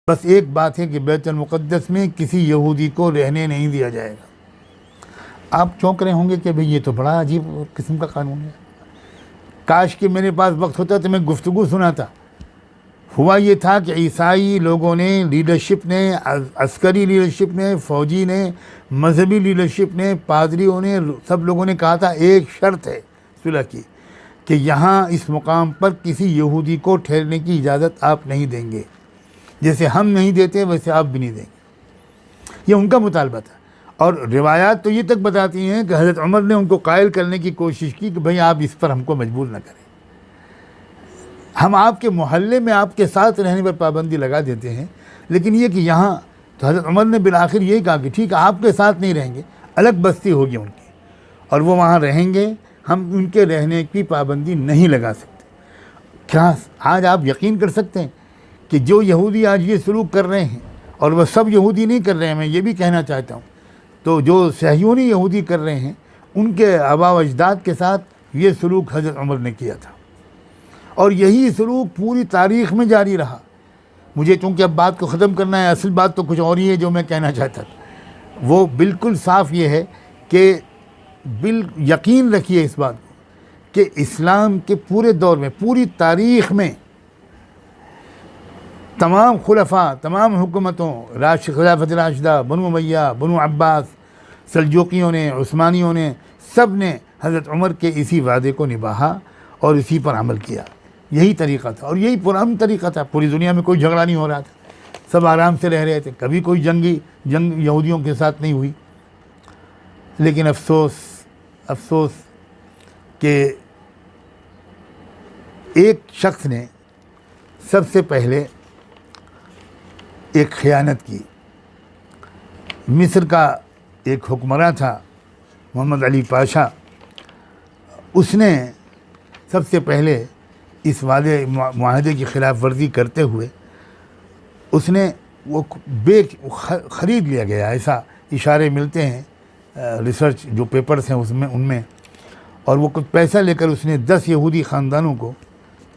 بس ایک بات ہے کہ بیت المقدس میں کسی یہودی کو رہنے نہیں دیا جائے گا۔ آپ چونک رہے ہوں گے کہ بھئی یہ تو بڑا عجیب قسم کا قانون ہے، کاش کہ میرے پاس وقت ہوتا تو میں گفتگو سناتا۔ ہوا یہ تھا کہ عیسائی لوگوں نے، لیڈرشپ نے، عسکری لیڈرشپ نے، فوجی نے، مذہبی لیڈرشپ نے، پادریوں نے، سب لوگوں نے کہا تھا ایک شرط ہے صلح کی کہ یہاں اس مقام پر کسی یہودی کو ٹھہرنے کی اجازت آپ نہیں دیں گے، جیسے ہم نہیں دیتے ویسے آپ بھی نہیں دیں گے۔ یہ ان کا مطالبہ تھا، اور روایات تو یہ تک بتاتی ہیں کہ حضرت عمر نے ان کو قائل کرنے کی کوشش کی کہ بھئی آپ اس پر ہم کو مجبور نہ کریں، ہم آپ کے محلے میں آپ کے ساتھ رہنے پر پابندی لگا دیتے ہیں، لیکن یہ کہ یہاں تو حضرت عمر نے بالآخر یہی کہا کہ ٹھیک ہے آپ کے ساتھ نہیں رہیں گے، الگ بستی ہوگی ان کی اور وہ وہاں رہیں گے، ہم ان کے رہنے کی پابندی نہیں لگا سکتے۔ کیا آج آپ یقین کر سکتے ہیں کہ جو یہودی آج یہ سلوک کر رہے ہیں، اور وہ سب یہودی نہیں کر رہے ہیں، میں یہ بھی کہنا چاہتا ہوں، تو جو صہیونی یہودی کر رہے ہیں ان کے آباء و اجداد کے ساتھ یہ سلوک حضرت عمر نے کیا تھا، اور یہی سلوک پوری تاریخ میں جاری رہا۔ مجھے چونکہ اب بات کو ختم کرنا ہے، اصل بات تو کچھ اور ہی ہے جو میں کہنا چاہتا تھا، وہ بالکل صاف یہ ہے کہ یقین رکھیے اس بات کو کہ اسلام کے پورے دور میں، پوری تاریخ میں تمام خلفاء، تمام حکومتوں، خلافت راشدہ، بنو امیہ، بنو عباس، سلجوقیوں نے، عثمانیوں نے، سب نے حضرت عمر کے اسی وعدے کو نبھایا اور اسی پر عمل کیا۔ یہی طریقہ تھا اور یہی پرامن طریقہ تھا، پوری دنیا میں کوئی جھگڑا نہیں ہو رہا تھا، سب آرام سے رہ رہے تھے، کبھی کوئی جنگ یہودیوں کے ساتھ نہیں ہوئی۔ لیکن افسوس کہ ایک شخص نے سب سے پہلے ایک خیانت کی۔ مصر کا ایک حکمراں تھا محمد علی پاشا، اس نے سب سے پہلے اس معاہدے کی خلاف ورزی کرتے ہوئے اس نے وہ خرید لیا گیا، ایسا اشارے ملتے ہیں ریسرچ جو پیپرز ہیں ان میں، اور وہ کچھ پیسہ لے کر اس نے 10 یہودی خاندانوں کو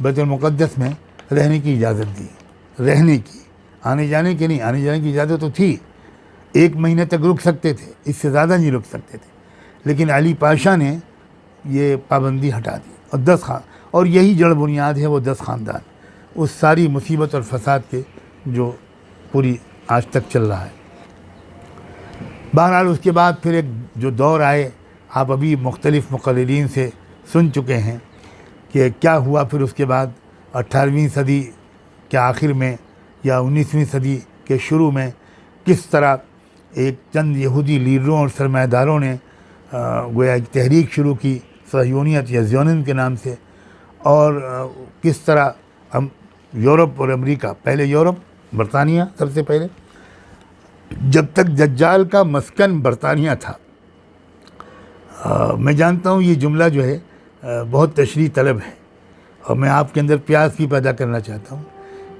بیت المقدس میں رہنے کی اجازت دی، رہنے کی، آنے جانے کی نہیں، آنے جانے کی اجازت تو تھی، 1 مہینے تک رک سکتے تھے، اس سے زیادہ نہیں رک سکتے تھے، لیکن علی پاشا نے یہ پابندی ہٹا دی، اور یہی جڑ بنیاد ہے وہ 10 خاندان، اس ساری مصیبت اور فساد کے جو پوری آج تک چل رہا ہے۔ بہرحال اس کے بعد پھر ایک جو دور آئے، آپ ابھی مختلف مقررین سے سن چکے ہیں کہ کیا ہوا پھر اس کے بعد 18ویں صدی کے آخر میں یا 19ویں صدی کے شروع میں کس طرح ایک چند یہودی لیڈروں اور سرمایہ داروں نے گویا ایک تحریک شروع کی صہیونیت یا زیونزم کے نام سے، اور کس طرح یورپ اور امریکہ، پہلے یورپ، برطانیہ سب سے پہلے، جب تک دجال کا مسکن برطانیہ تھا۔ میں جانتا ہوں یہ جملہ جو ہے بہت تشریح طلب ہے، اور میں آپ کے اندر پیاس بھی پیدا کرنا چاہتا ہوں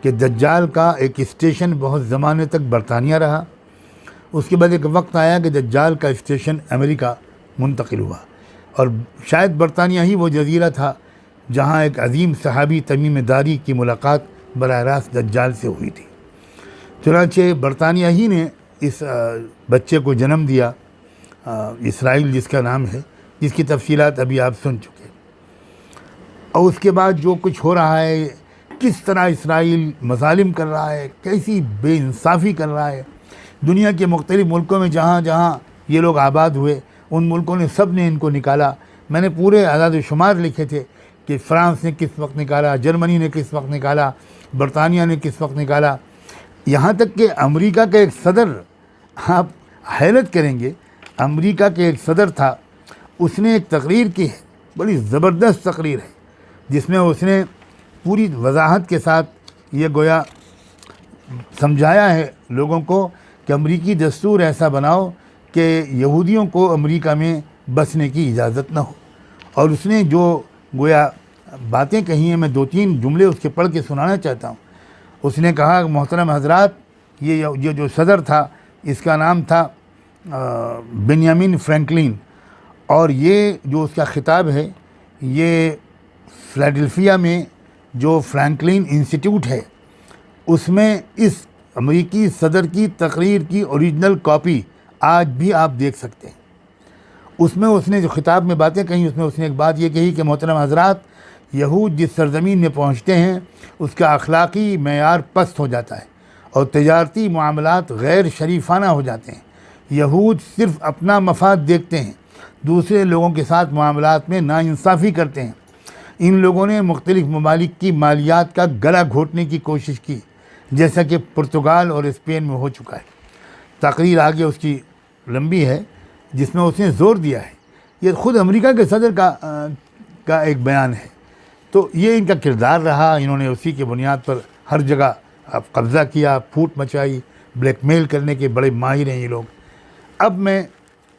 کہ دجال کا ایک اسٹیشن بہت زمانے تک برطانیہ رہا، اس کے بعد ایک وقت آیا کہ دجال کا اسٹیشن امریکہ منتقل ہوا، اور شاید برطانیہ ہی وہ جزیرہ تھا جہاں ایک عظیم صحابی تمیم داری کی ملاقات براہ راست دجال سے ہوئی تھی۔ چنانچہ برطانیہ ہی نے اس بچے کو جنم دیا، اسرائیل جس کا نام ہے، جس کی تفصیلات ابھی آپ سن چکے، اور اس کے بعد جو کچھ ہو رہا ہے، کس طرح اسرائیل مظالم کر رہا ہے، کیسی بے انصافی کر رہا ہے، دنیا کے مختلف ملکوں میں جہاں جہاں یہ لوگ آباد ہوئے ان ملکوں نے سب نے ان کو نکالا۔ میں نے پورے اعداد و شمار لکھے تھے کہ فرانس نے کس وقت نکالا، جرمنی نے کس وقت نکالا، برطانیہ نے کس وقت نکالا، یہاں تک کہ امریکہ کا ایک صدر، آپ حیرت کریں گے، امریکہ کے ایک صدر تھا، اس نے ایک تقریر کی ہے، بڑی زبردست تقریر ہے، جس میں اس نے پوری وضاحت کے ساتھ یہ گویا سمجھایا ہے لوگوں کو کہ امریکی دستور ایسا بناؤ کہ یہودیوں کو امریکہ میں بسنے کی اجازت نہ ہو، اور اس نے جو گویا باتیں کہی ہیں، میں 2-3 جملے اس کے پڑھ کے سنانا چاہتا ہوں۔ اس نے کہا کہ محترم حضرات، یہ جو صدر تھا اس کا نام تھا بنیامین فرینکلن، اور یہ جو اس کا خطاب ہے یہ فلاڈیلفیا میں جو فرینکلن انسٹیٹیوٹ ہے اس میں اس امریکی صدر کی تقریر کی اوریجنل کاپی آج بھی آپ دیکھ سکتے ہیں۔ اس میں اس نے جو خطاب میں باتیں کہیں، اس میں اس نے ایک بات یہ کہی کہ محترم حضرات، یہود جس سرزمین میں پہنچتے ہیں اس کا اخلاقی معیار پست ہو جاتا ہے اور تجارتی معاملات غیر شریفانہ ہو جاتے ہیں۔ یہود صرف اپنا مفاد دیکھتے ہیں، دوسرے لوگوں کے ساتھ معاملات میں ناانصافی کرتے ہیں۔ ان لوگوں نے مختلف ممالک کی مالیات کا گلا گھونٹنے کی کوشش کی، جیسا کہ پرتگال اور اسپین میں ہو چکا ہے۔ تقریر آگے اس کی لمبی ہے جس میں اس نے زور دیا ہے، یہ خود امریکہ کے صدر کا ایک بیان ہے۔ تو یہ ان کا کردار رہا، انہوں نے اسی کی بنیاد پر ہر جگہ قبضہ کیا، پھوٹ مچائی، بلیک میل کرنے کے بڑے ماہر ہیں یہ لوگ۔ اب میں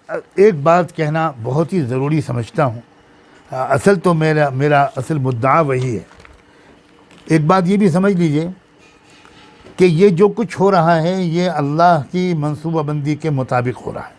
ایک بات کہنا بہت ہی ضروری سمجھتا ہوں، اصل تو میرا اصل مدعا وہی ہے۔ ایک بات یہ بھی سمجھ لیجئے کہ یہ جو کچھ ہو رہا ہے یہ اللہ کی منصوبہ بندی کے مطابق ہو رہا ہے۔